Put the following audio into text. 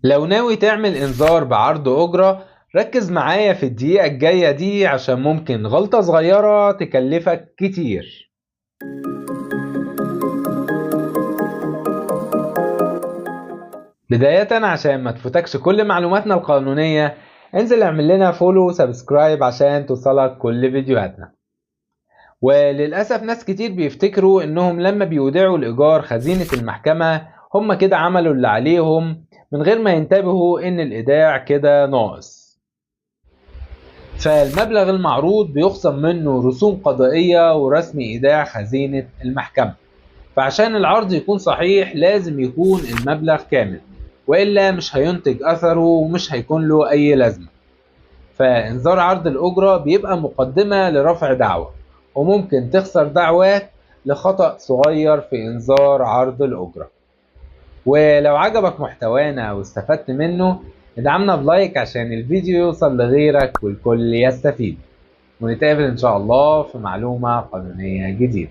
لو ناوي تعمل إنذار بعرض أجرة، ركز معايا في الدقيقة الجاية دي عشان ممكن غلطة صغيرة تكلفك كتير. بداية عشان ما تفوتكش كل معلوماتنا القانونية، انزل اعمل لنا فولو وسبسكرايب عشان توصلك كل فيديوهاتنا. وللأسف ناس كتير بيفتكروا انهم لما بيودعوا الإيجار خزينة المحكمة هم كده عملوا اللي عليهم، من غير ما ينتبهوا ان الإيداع كده ناقص. فالمبلغ المعروض بيخصم منه رسوم قضائية ورسم إيداع خزينة المحكمة. فعشان العرض يكون صحيح لازم يكون المبلغ كامل، وإلا مش هينتج أثره ومش هيكون له أي لازمة. فإنذار عرض الأجرة بيبقى مقدمة لرفع دعوى، وممكن تخسر دعوات لخطأ صغير في إنذار عرض الأجرة. ولو عجبك محتوانا واستفدت منه، ادعمنا بلايك عشان الفيديو يوصل لغيرك والكل يستفيد. ونتقابل إن شاء الله في معلومة قانونية جديدة.